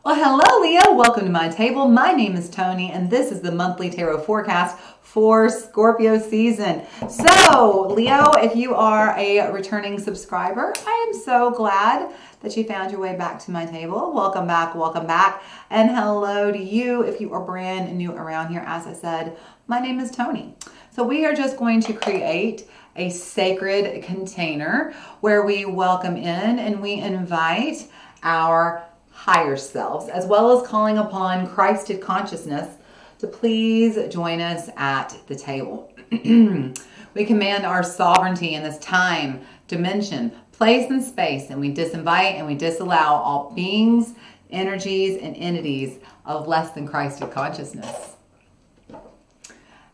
Well, hello, Leo. Welcome to my table. My name is Toni, and this is the monthly tarot forecast for Scorpio season. So, Leo, if you are a returning subscriber, I am so glad that you found your way back to my table. Welcome back, welcome back. And hello to you if you are brand new around here. As I said, my name is Toni. So we are just going to create a sacred container where we welcome in and we invite our higher selves, as well as calling upon Christed consciousness to please join us at the table. We command our sovereignty in this time, dimension, place, and space, and we disinvite and we disallow all beings, energies, and entities of less than Christed consciousness.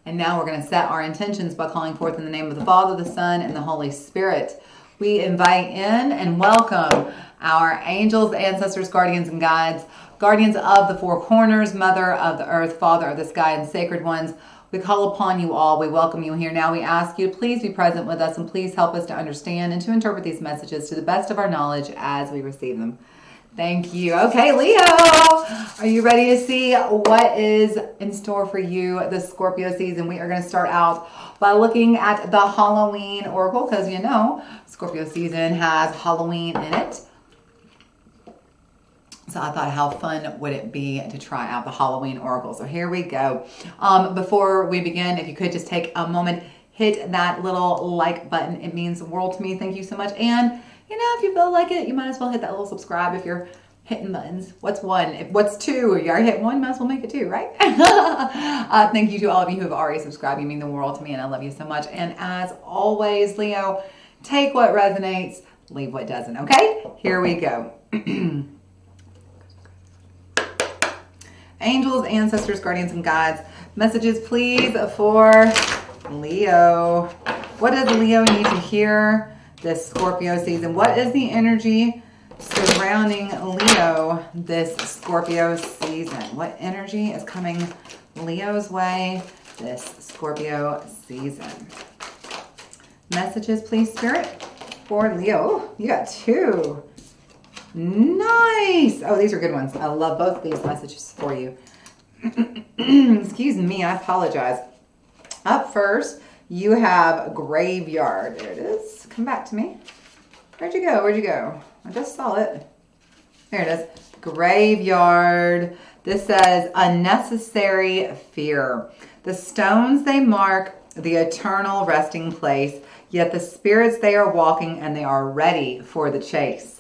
And now we're going to set our intentions by calling forth in the name of the Father, the Son, and the Holy Spirit. We invite in and welcome our angels, ancestors, guardians, and guides, guardians of the four corners, mother of the earth, father of the sky, and sacred ones. We call upon you all. We welcome you here. Now we ask you to please be present with us and please help us to understand and to interpret these messages to the best of our knowledge as we receive them. Thank you. Okay, Leo, are you ready to see what is in store for you this Scorpio season? We are going to start out by looking at the Halloween Oracle because, you know, Scorpio season has Halloween in it. So I thought, how fun would it be to try out the Halloween Oracle? So here we go. Before we begin, if you could just take a moment, hit that little like button. It means the world to me. Thank you so much. And you know, if you feel like it, you might as well hit that little subscribe if you're hitting buttons. What's one? What's two? You already hit one, might as well make it two, right? Thank you to all of you who have already subscribed. You mean the world to me, and I love you so much. And as always, Leo, take what resonates, leave what doesn't, okay? Here we go. Angels, ancestors, guardians, and guides. Messages, please, for Leo. What does Leo need to hear this Scorpio season? What is the energy surrounding Leo this Scorpio season? What energy is coming Leo's way this Scorpio season? Messages, please, Spirit, for Leo. You got two. Nice. Oh, these are good ones. I love both these messages for you. Excuse me, I apologize. Up first, you have Graveyard. There it is. Come back to me. Where'd you go? Where'd you go? I just saw it. There it is. Graveyard. This says unnecessary fear. The stones they mark the eternal resting place, yet the spirits they are walking and they are ready for the chase.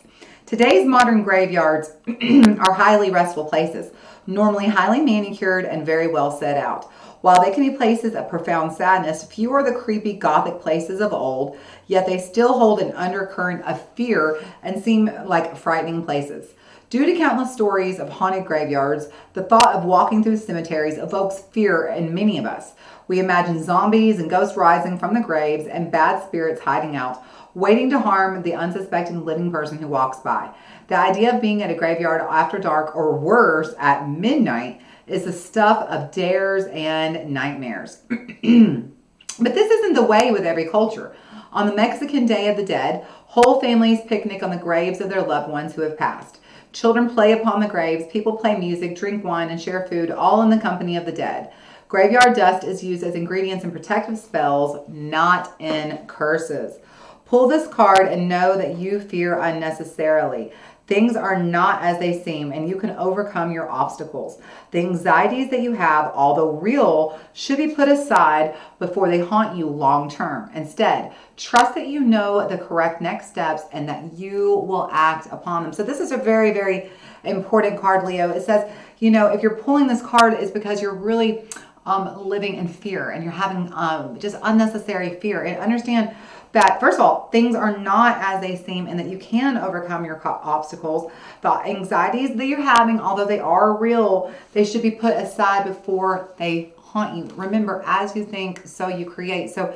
Today's modern graveyards are highly restful places, normally highly manicured and very well set out. While they can be places of profound sadness, few are the creepy Gothic places of old, yet they still hold an undercurrent of fear and seem like frightening places. Due to countless stories of haunted graveyards, the thought of walking through cemeteries evokes fear in many of us. We imagine zombies and ghosts rising from the graves and bad spirits hiding out, waiting to harm the unsuspecting living person who walks by. The idea of being at a graveyard after dark, or worse, at midnight, is the stuff of dares and nightmares. But this isn't the way with every culture. On the Mexican Day of the Dead, whole families picnic on the graves of their loved ones who have passed. Children play upon the graves, people play music, drink wine, and share food, all in the company of the dead. Graveyard dust is used as ingredients in protective spells, not in curses. Pull this card and know that you fear unnecessarily. Things are not as they seem, and you can overcome your obstacles. The anxieties that you have, although real, should be put aside before they haunt you long term. Instead, trust that you know the correct next steps and that you will act upon them. So this is a very, very important card, Leo. It says, you know, if you're pulling this card, it's because you're really living in fear and you're having just unnecessary fear. And understand that, first of all, things are not as they seem and that you can overcome your obstacles. The anxieties that you're having, although they are real, they should be put aside before they haunt you. Remember, as you think, so you create. So,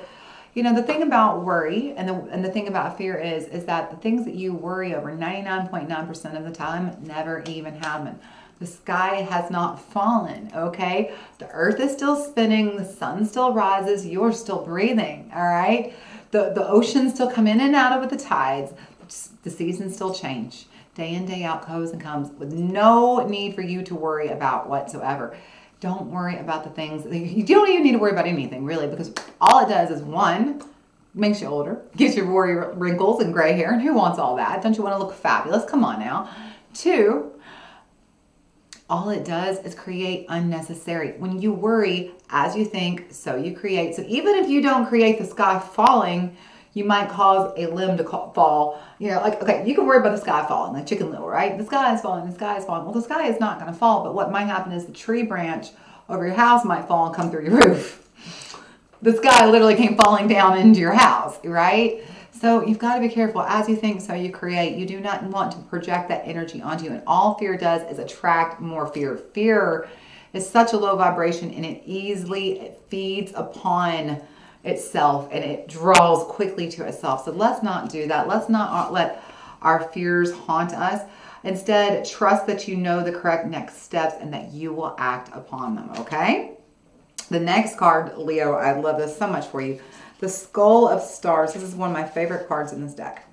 you know, the thing about worry and the thing about fear is that the things that you worry over 99.9% of the time never even happen. The sky has not fallen, okay? The earth is still spinning, the sun still rises, you're still breathing, all right? The oceans still come in and out with the tides, the seasons still change. day in, day out, goes and comes with no need for you to worry about whatsoever. Don't worry about the things. You don't even need to worry about anything, really, because all it does is, one, makes you older, gives you worry wrinkles and gray hair, and who wants all that? Don't you want to look fabulous? Come on now. Two, all it does is create unnecessary. When you worry, as you think, so you create. So even if you don't create the sky falling, you might cause a limb to fall. You know, like, okay, you can worry about the sky falling, like Chicken Little, right? The sky is falling, the sky is falling. Well, the sky is not going to fall, but what might happen is the tree branch over your house might fall and come through your roof. The sky literally came falling down into your house, right? So you've got to be careful. As you think, so you create. You do not want to project that energy onto you. And all fear does is attract more fear. Fear is such a low vibration, and it feeds upon itself, and it draws quickly to itself. So let's not do that. Let's not let our fears haunt us. Instead, trust that you know the correct next steps and that you will act upon them, okay? The next card, Leo, I love this so much for you. The Skull of Stars. This is one of my favorite cards in this deck.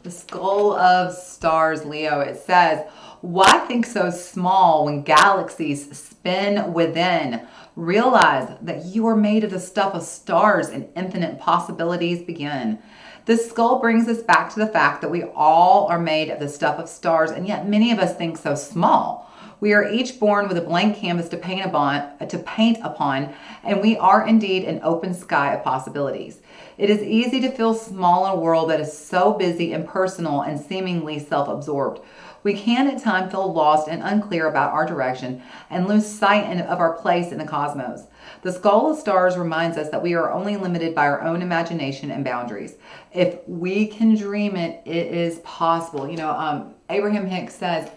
The Skull of Stars, Leo. It says, why think so small when galaxies spin within? Realize that you are made of the stuff of stars and infinite possibilities begin. This skull brings us back to the fact that we all are made of the stuff of stars, and yet many of us think so small. We are each born with a blank canvas to paint upon, and we are indeed an open sky of possibilities. It is easy to feel small in a world that is so busy, impersonal, and seemingly self-absorbed. We can at times feel lost and unclear about our direction and lose sight of our place in the cosmos. The Skull of Stars reminds us that we are only limited by our own imagination and boundaries. If we can dream it, it is possible. You know, Abraham Hicks says,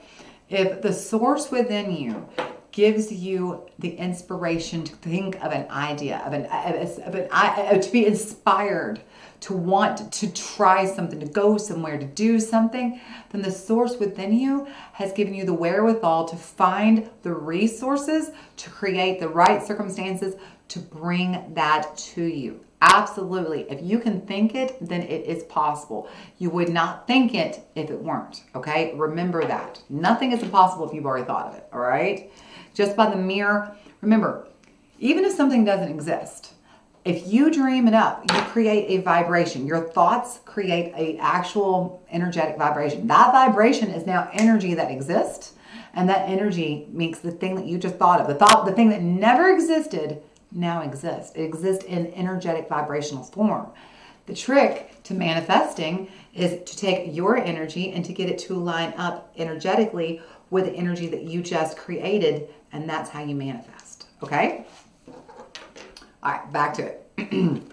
if the source within you gives you the inspiration to think of an idea, to be inspired, to want to try something, to go somewhere, to do something, then the source within you has given you the wherewithal to find the resources, to create the right circumstances, to bring that to you. Absolutely. If you can think it, then it is possible. You would not think it if it weren't, okay? Remember that. Nothing is impossible if you've already thought of it, all right? Just by the mere, remember, even if something doesn't exist, if you dream it up, you create a vibration. Your thoughts create an actual energetic vibration. That vibration is now energy that exists, and that energy makes the thing that you just thought of, the thing that never existed, now exists. It exists in energetic vibrational form. The trick to manifesting is to take your energy and to get it to line up energetically with the energy that you just created, and that's how you manifest. Okay? All right, back to it.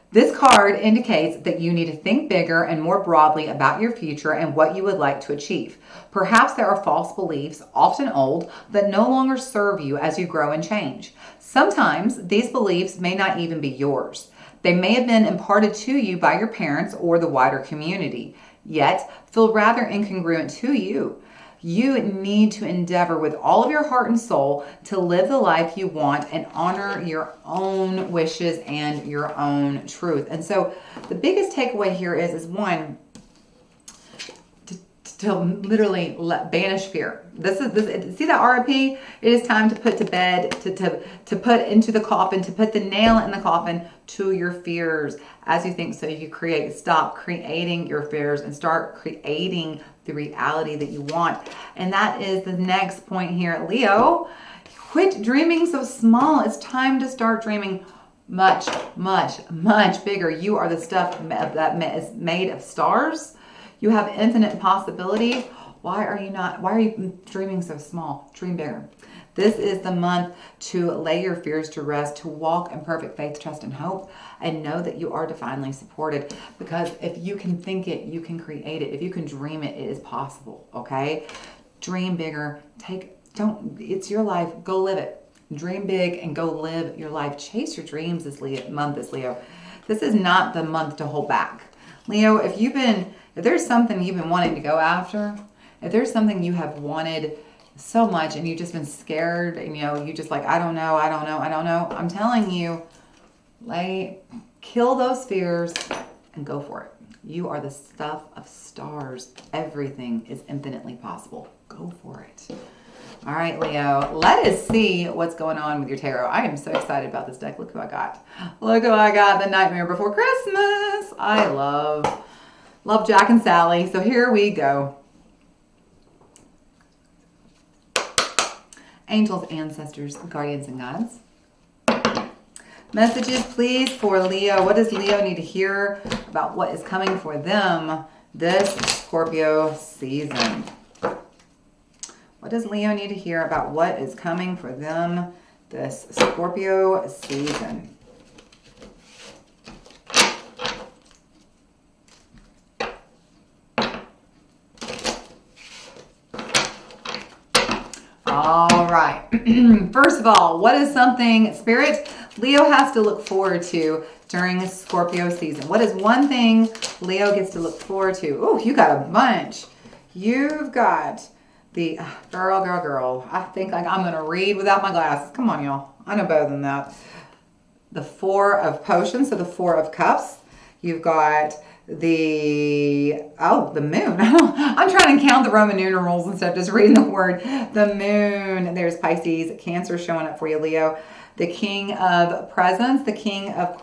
This card indicates that you need to think bigger and more broadly about your future and what you would like to achieve. Perhaps there are false beliefs, often old, that no longer serve you as you grow and change. Sometimes these beliefs may not even be yours. They may have been imparted to you by your parents or the wider community, yet feel rather incongruent to you. You need to endeavor with all of your heart and soul to live the life you want and honor your own wishes and your own truth. And so the biggest takeaway here is one, to literally banish fear. See that RIP? It is time to put to bed, to put into the coffin, to put the nail in the coffin to your fears. As you think, so you stop creating your fears and start creating the reality that you want. And that is the next point here, Leo. Quit dreaming so small. It's time to start dreaming much, much, much bigger. You are the stuff that is made of stars. You have infinite possibilities. Why are you dreaming so small? Dream bigger. This is the month to lay your fears to rest, to walk in perfect faith, trust, and hope, and know that you are divinely supported. Because if you can think it, you can create it. If you can dream it, it is possible, okay? Dream bigger. It's your life. Go live it. Dream big and go live your life. Chase your dreams this month, Leo. This is not the month to hold back. Leo, if there's something you've been wanting to go after, if there's something you have wanted so much and you've just been scared and you just like, I don't know. I'm telling you, kill those fears and go for it. You are the stuff of stars. Everything is infinitely possible. Go for it. All right, Leo, let us see what's going on with your tarot. I am so excited about this deck. Look who I got. Look who I got, the Nightmare Before Christmas. I love Jack and Sally. So here we go. Angels, ancestors, guardians, and gods. Messages, please, for Leo. What does Leo need to hear about what is coming for them this Scorpio season? What does Leo need to hear about what is coming for them this Scorpio season? All right. First of all, what is something, Spirit, Leo has to look forward to during this Scorpio season? What is one thing Leo gets to look forward to? Oh, you got a bunch. You've got the girl. I think like I'm going to read without my glasses. Come on, y'all. I know better than that. The Four of Potions, so the Four of Cups. You've got the moon. I'm trying to count the Roman numerals and stuff, just reading the word. The moon. There's Pisces, Cancer showing up for you, Leo. The King of Presents, the King of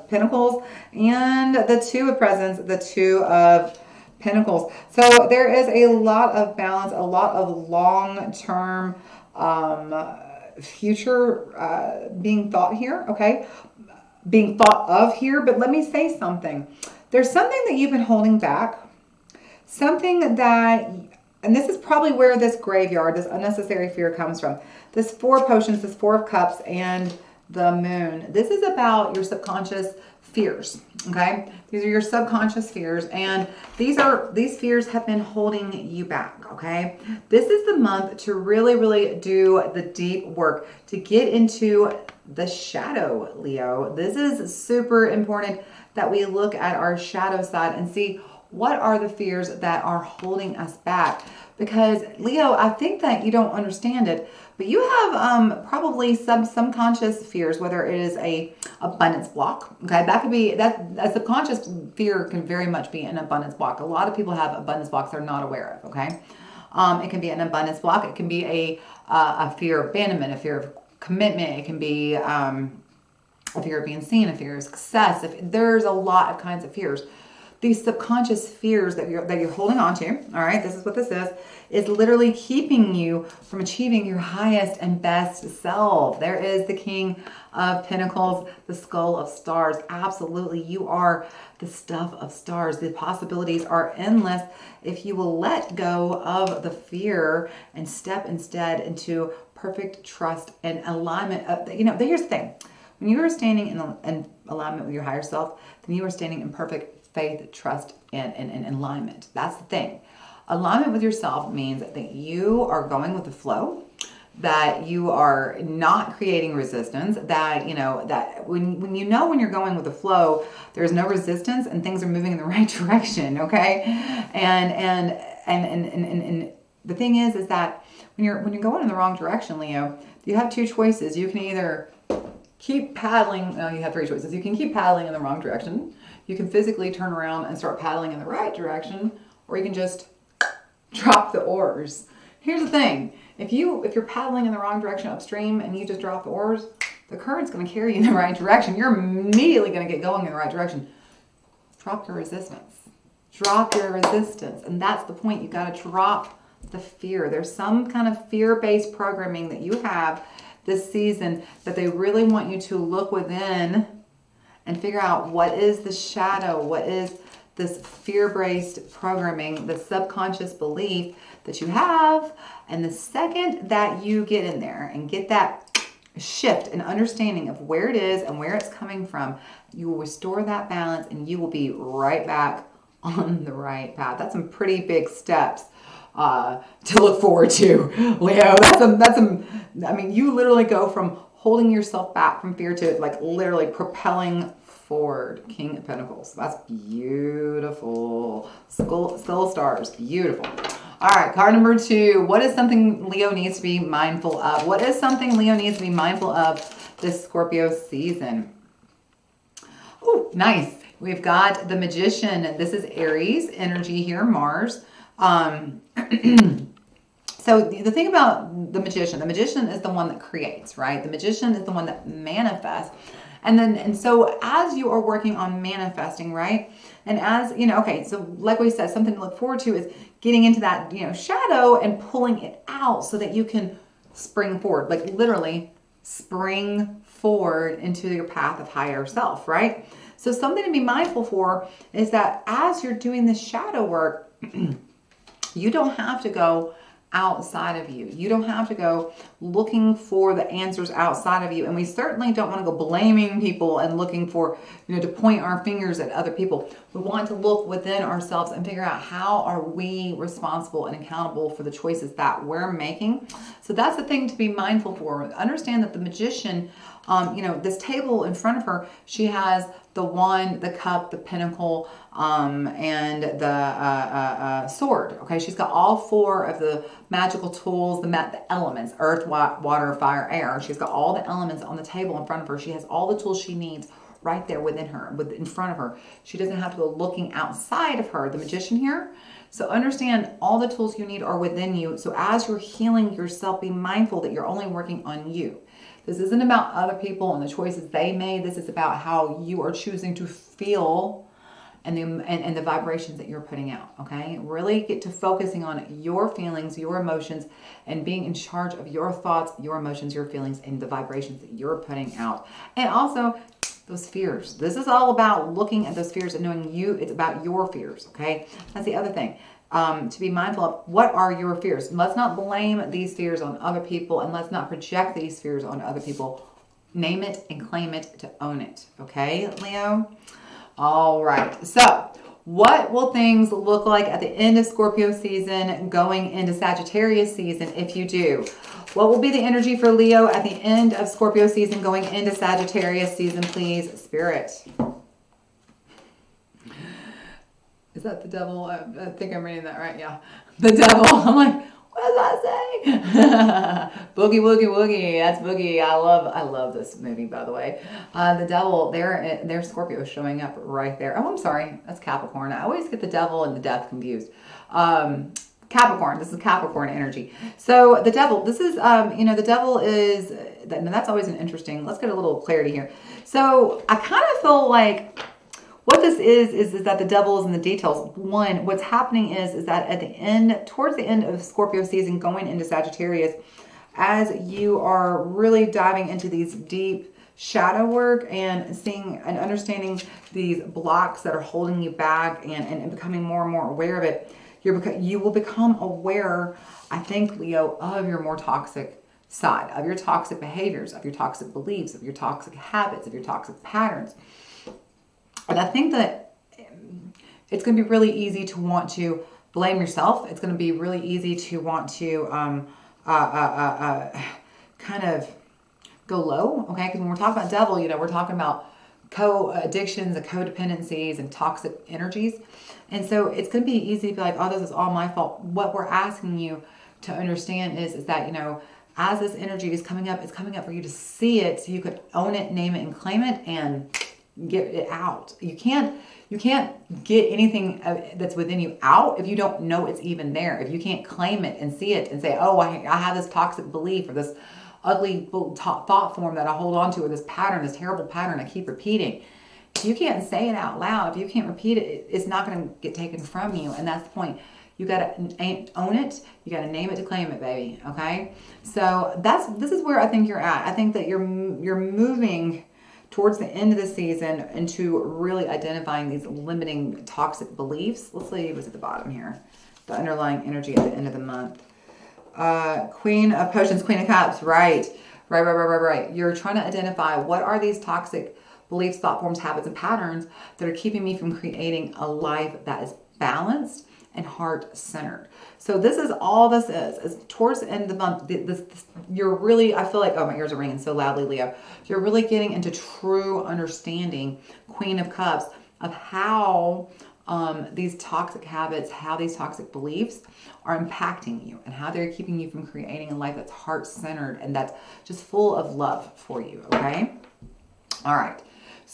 Pentacles, and the Two of Presents, the Two of Pentacles. So there is a lot of balance, a lot of long-term future being thought here, okay? Being thought of here, but let me say something. There's something that you've been holding back, something that, and this is probably where this graveyard, this unnecessary fear comes from. This Four of Potions, this Four of Cups, and the moon. This is about your subconscious fears, okay? These are your subconscious fears, and these fears have been holding you back, okay? This is the month to really, really do the deep work, to get into the shadow, Leo. This is super important that we look at our shadow side and see what are the fears that are holding us back. Because Leo, I think that you don't understand it, but you have probably some subconscious fears, whether it is a abundance block. Okay, that could be that a subconscious fear can very much be an abundance block. A lot of people have abundance blocks they're not aware of. Okay, it can be an abundance block. It can be a fear of abandonment, a fear of commitment. It can be a fear of being seen, a fear of success. There's a lot of kinds of fears. These subconscious fears that you're holding on to, all right, this is what this is literally keeping you from achieving your highest and best self. There is the King of Pentacles, the Skull of Stars. Absolutely, you are the stuff of stars. The possibilities are endless if you will let go of the fear and step instead into perfect trust and alignment. Here's the thing. When you are standing in alignment with your higher self, then you are standing in perfect faith, trust, and alignment. That's the thing. Alignment with yourself means that you are going with the flow, that you are not creating resistance, that when you're going with the flow, there's no resistance and things are moving in the right direction, okay? And the thing is that when you're going in the wrong direction, Leo, you have two choices. You can either keep paddling. No, you have three choices. You can keep paddling in the wrong direction. You can physically turn around and start paddling in the right direction, or you can just drop the oars. Here's the thing. If you're paddling in the wrong direction upstream and you just drop the oars, the current's going to carry you in the right direction. You're immediately going to get going in the right direction. Drop your resistance. Drop your resistance. And that's the point. You got to drop the fear. There's some kind of fear-based programming that you have this season that they really want you to look within and figure out what is the shadow, what is this fear-based programming, the subconscious belief that you have. And the second that you get in there and get that shift and understanding of where it is and where it's coming from, you will restore that balance and you will be right back on the right path. That's some pretty big steps to look forward to, Leo. You literally go from holding yourself back from fear to like literally propelling forward. King of Pentacles. That's beautiful. Skull stars. Beautiful. All right, card number 2. What is something Leo needs to be mindful of? What is something Leo needs to be mindful of this Scorpio season? Oh, nice. We've got the Magician. This is Aries energy here, Mars. So the thing about the Magician is the one that creates, right? The Magician is the one that manifests. And so as you are working on manifesting, right? And as, okay, so like we said, something to look forward to is getting into that, shadow and pulling it out so that you can spring forward, like literally spring forward into your path of higher self, right? So something to be mindful for is that as you're doing this shadow work, you don't have to go outside of you. You don't have to go looking for the answers outside of you. And we certainly don't want to go blaming people and looking for, to point our fingers at other people. We want to look within ourselves and figure out how are we responsible and accountable for the choices that we're making. So that's the thing to be mindful for. Understand that the Magician, this table in front of her, she has the wand, the cup, the pentacle, and the sword. Okay, she's got all four of the magical tools, the elements: earth, water, fire, air. She's got all the elements on the table in front of her. She has all the tools she needs right there within her, in front of her. She doesn't have to go looking outside of her, the Magician here. So understand all the tools you need are within you. So as you're healing yourself, be mindful that you're only working on you. This isn't about other people and the choices they made. This is about how you are choosing to feel and the vibrations that you're putting out, okay? Really get to focusing on your feelings, your emotions, and being in charge of your thoughts, your emotions, your feelings, and the vibrations that you're putting out. And also those fears. This is all about looking at those fears and knowing it's about your fears, okay? That's the other thing. To be mindful of what are your fears. Let's not blame these fears on other people, and let's not project these fears on other people. Name it and claim it to own it. Okay, Leo? All right. So what will things look like at the end of Scorpio season going into Sagittarius season if you do? What will be the energy for Leo at the end of Scorpio season going into Sagittarius season, please, Spirit? Is that the devil? I think I'm reading that right. Yeah. The devil. I'm like, what does that say? Boogie, woogie, woogie. That's Boogie. I love this movie, by the way. The devil, there's Scorpio showing up right there. Oh, I'm sorry. That's Capricorn. I always get the devil and the death confused. Capricorn. This is Capricorn energy. So the devil, this is, the devil is, and that's always an interesting, let's get a little clarity here. So I kind of feel like, what this is that the devil is in the details. One, what's happening is that at the end, towards the end of Scorpio season, going into Sagittarius, as you are really diving into these deep shadow work and seeing and understanding these blocks that are holding you back and becoming more and more aware of it, you will become aware, I think, Leo, of your more toxic side, of your toxic behaviors, of your toxic beliefs, of your toxic habits, of your toxic patterns. And I think that it's going to be really easy to want to blame yourself. It's going to be really easy to want to kind of go low, okay? Because when we're talking about devil, we're talking about co-addictions and codependencies and toxic energies. And so it's going to be easy to be like, oh, this is all my fault. What we're asking you to understand is that, as this energy is coming up, it's coming up for you to see it so you could own it, name it, and claim it, and get it out. You can't get anything that's within you out if you don't know it's even there. If you can't claim it and see it and say, oh, I have this toxic belief or this ugly thought form that I hold on to, or this pattern, this terrible pattern I keep repeating. If you can't say it out loud, if you can't repeat it, it's not going to get taken from you. And that's the point. You got to own it. You got to name it to claim it, baby. Okay. So this is where I think you're at. I think that you're moving towards the end of the season into really identifying these limiting toxic beliefs. Let's see what's at the bottom here. The underlying energy at the end of the month. Queen of Potions, Queen of Cups. Right. You're trying to identify what are these toxic beliefs, thought forms, habits, and patterns that are keeping me from creating a life that is balanced and heart-centered. So this is all this is towards the end of the month. You're really, I feel like, oh, my ears are ringing so loudly, Leo. You're really getting into true understanding, Queen of Cups, of how these toxic habits, how these toxic beliefs are impacting you and how they're keeping you from creating a life that's heart-centered and that's just full of love for you, okay? All right.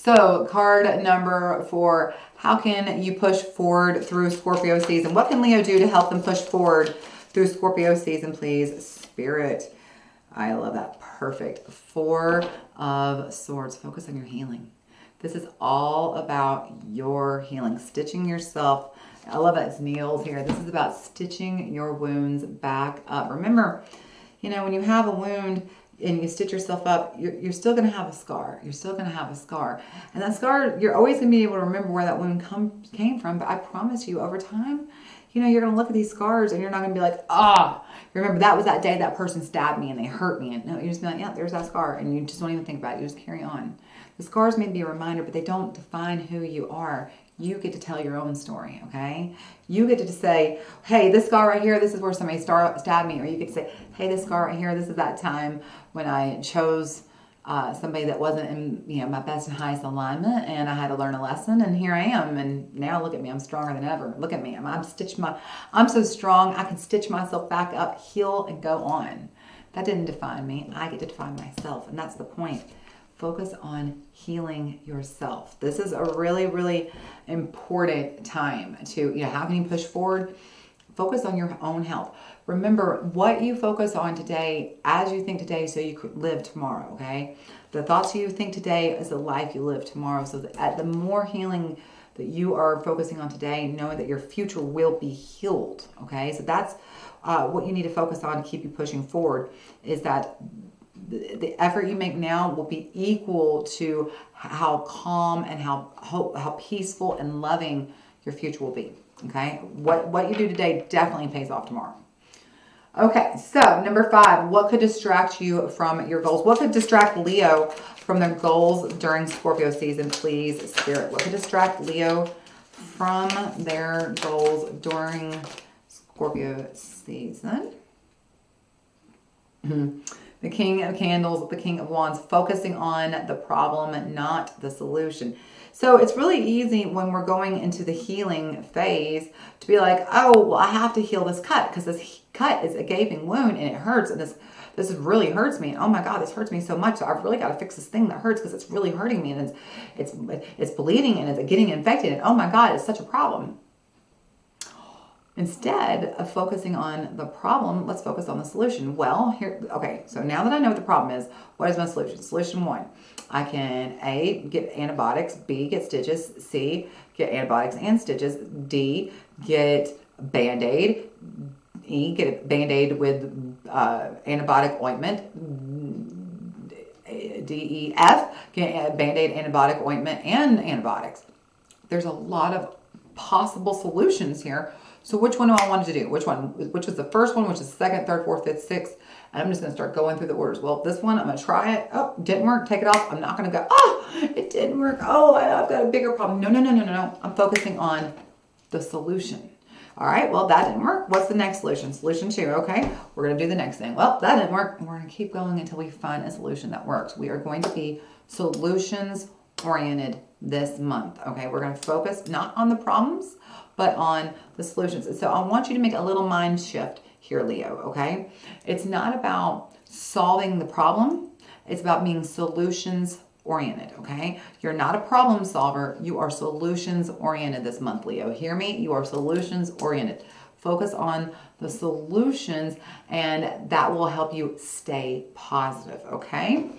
So card number 4, how can you push forward through Scorpio season? What can Leo do to help them push forward through Scorpio season, please? Spirit. I love that. Perfect. 4 of Swords. Focus on your healing. This is all about your healing, stitching yourself. I love that it's Neil's here. This is about stitching your wounds back up. Remember, you know, when you have a wound and you stitch yourself up, you're still going to have a scar. You're still going to have a scar. And that scar, you're always going to be able to remember where that wound came from. But I promise you, over time, you know, you're going to look at these scars and you're not going to be like, remember that was that day that person stabbed me and they hurt me. And no, you just be like, yeah, there's that scar. And you just don't even think about it. You just carry on. The scars may be a reminder, but they don't define who you are. You get to tell your own story, okay? You get to say, hey, this scar right here, this is where somebody stabbed me. Or you get to say, hey, this scar right here, this is that time when I chose somebody that wasn't in, you know, my best and highest alignment, and I had to learn a lesson, and here I am, and now look at me, I'm stronger than ever. Look at me, I'm so strong, I can stitch myself back up, heal, and go on. That didn't define me. I get to define myself, and that's the point. Focus on healing yourself. This is a really, really important time to, you know, how can you push forward? Focus on your own health. Remember, what you focus on today, as you think today, so you could live tomorrow, okay? The thoughts you think today is the life you live tomorrow. So the more healing that you are focusing on today, knowing that your future will be healed, okay? So that's what you need to focus on to keep you pushing forward, is that the effort you make now will be equal to how calm and how peaceful and loving your future will be. Okay, what you do today definitely pays off tomorrow. Okay, so number 5, what could distract you from your goals? What could distract Leo from their goals during Scorpio season, please, Spirit? What could distract Leo from their goals during Scorpio season? The King of Candles, the King of Wands, focusing on the problem, not the solution. So it's really easy when we're going into the healing phase to be like, oh, well, I have to heal this cut because this cut is a gaping wound and it hurts, and this really hurts me. And oh my God, this hurts me so much. So I've really got to fix this thing that hurts because it's really hurting me, and it's bleeding and it's getting infected. And oh my God, it's such a problem. Instead of focusing on the problem, let's focus on the solution. Well, okay, so now that I know what the problem is, what is my solution? Solution 1, I can A, get antibiotics, B, get stitches, C, get antibiotics and stitches, D, get Band-Aid, E, get a Band-Aid with antibiotic ointment, D, E, F, get a Band-Aid, antibiotic ointment, and antibiotics. There's a lot of possible solutions here. So which one do I want to do? Which one? Which is the first one? Which is the second, third, fourth, fifth, sixth? And I'm just going to start going through the orders. Well, this one, I'm going to try it. Oh, didn't work. Take it off. I'm not going to go, oh, it didn't work. Oh, I've got a bigger problem. No. I'm focusing on the solution. All right, well, that didn't work. What's the next solution? Solution 2. Okay, we're going to do the next thing. Well, that didn't work. And we're going to keep going until we find a solution that works. We are going to be solutions oriented this month. Okay, we're going to focus not on the problems, but on the solutions. And so I want you to make a little mind shift here, Leo, okay? It's not about solving the problem. It's about being solutions oriented, okay? You're not a problem solver. You are solutions oriented this month, Leo. Hear me? You are solutions oriented. Focus on the solutions, and that will help you stay positive, okay?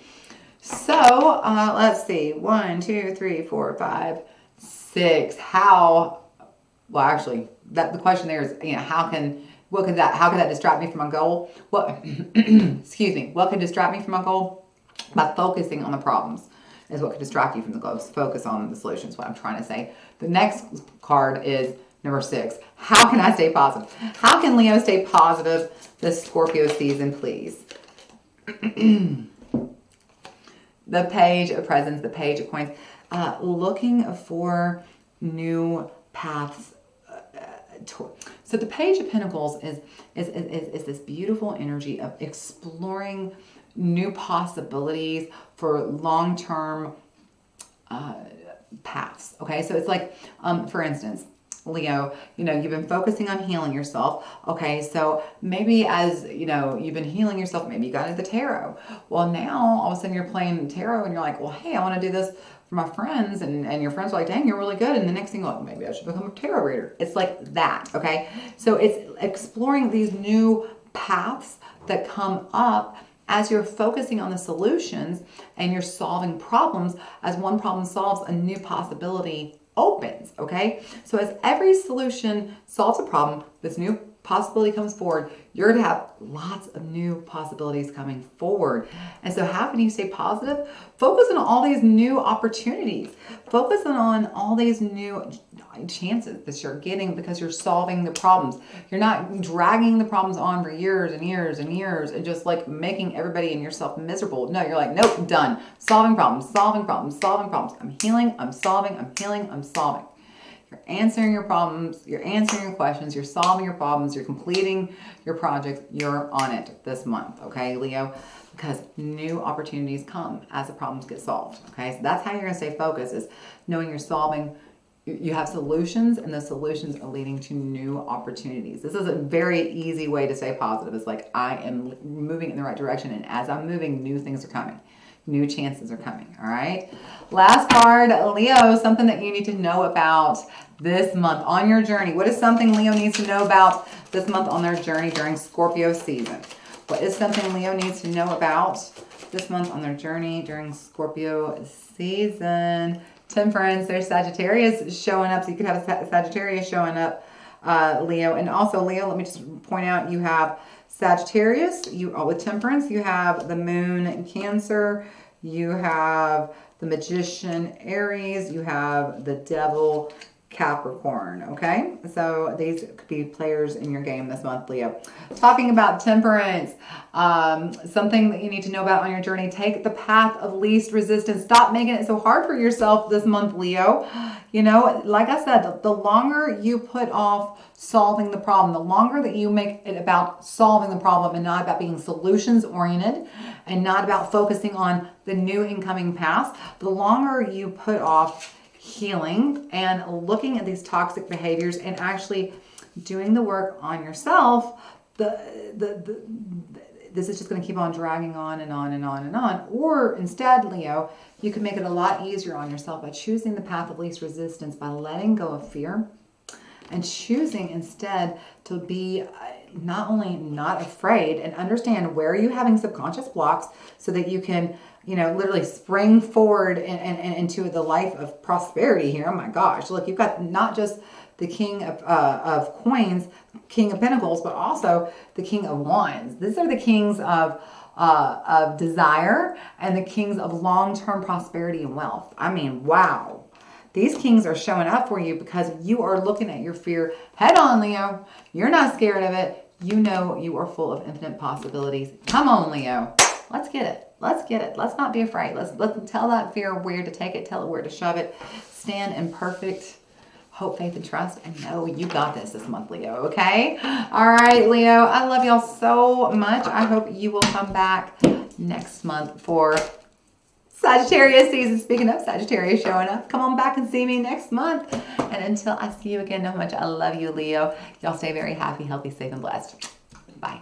So let's see. 1, 2, 3, 4, 5, 6. Well, actually, the question there is, you know, how can that distract me from my goal? What, excuse me, what can distract me from my goal? By focusing on the problems is what can distract you from the goals. Focus on the solutions, what I'm trying to say. The next card is number 6. How can I stay positive? How can Leo stay positive this Scorpio season, please? The Page of Presents, the Page of Coins. Looking for new paths. So the Page of Pentacles is this beautiful energy of exploring new possibilities for long-term paths. Okay, so it's like, for instance, Leo, you know, you've been focusing on healing yourself. Okay, so maybe as, you know, you've been healing yourself, maybe you got into the tarot. Well, now all of a sudden you're playing tarot and you're like, well, hey, I want to do this for my friends, and your friends are like, dang, you're really good. And the next thing, like, maybe I should become a tarot reader. It's like that, okay? So it's exploring these new paths that come up as you're focusing on the solutions and you're solving problems. As one problem solves, a new possibility opens, okay? So as every solution solves a problem, this new possibility comes forward, you're going to have lots of new possibilities coming forward. And so how can you stay positive? Focus on all these new opportunities. Focus on all these new chances that you're getting because you're solving the problems. You're not dragging the problems on for years and years and years and just like making everybody and yourself miserable. No, you're like, nope, done. Solving problems, solving problems, solving problems. I'm healing, I'm solving, I'm healing, I'm solving. You're answering your problems, you're answering your questions, you're solving your problems, you're completing your projects, you're on it this month, okay, Leo? Because new opportunities come as the problems get solved, okay? So that's how you're going to stay focused, is knowing you're solving, you have solutions, and the solutions are leading to new opportunities. This is a very easy way to stay positive. It's like, I am moving in the right direction, and as I'm moving, new things are coming. New chances are coming, all right? Last card, Leo, something that you need to know about this month on your journey. What is something Leo needs to know about this month on their journey during Scorpio season? What is something Leo needs to know about this month on their journey during Scorpio season? Temperance, there's Sagittarius showing up, so you could have a Sagittarius showing up, Leo. And also, Leo, let me just point out, you have Sagittarius, with Temperance, you have the Moon in Cancer, you have the Magician Aries, you have the Devil Capricorn, okay? So these could be players in your game this month, Leo. Talking about Temperance, something that you need to know about on your journey, take the path of least resistance. Stop making it so hard for yourself this month, Leo. You know, like I said, the longer you put off solving the problem, the longer that you make it about solving the problem and not about being solutions oriented and not about focusing on the new incoming paths, the longer you put off healing and looking at these toxic behaviors and actually doing the work on yourself, this is just going to keep on dragging on and on and on and on. Or instead, Leo, you can make it a lot easier on yourself by choosing the path of least resistance, by letting go of fear and choosing instead to be not only not afraid and understand where you're having subconscious blocks so that you can, you know, literally spring forward and into the life of prosperity here. Oh my gosh, look, you've got not just the King of Coins, King of Pentacles, but also the King of Wands. These are the kings of desire and the kings of long-term prosperity and wealth. I mean, wow. These kings are showing up for you because you are looking at your fear head on, Leo. You're not scared of it. You know you are full of infinite possibilities. Come on, Leo. Let's get it. Let's get it. Let's not be afraid. Let's tell that fear where to take it. Tell it where to shove it. Stand in perfect hope, faith, and trust, and know you got this month, Leo, okay? All right, Leo, I love y'all so much. I hope you will come back next month for Sagittarius season. Speaking of Sagittarius showing up, come on back and see me next month. And until I see you again, know how much I love you, Leo. Y'all stay very happy, healthy, safe, and blessed. Bye.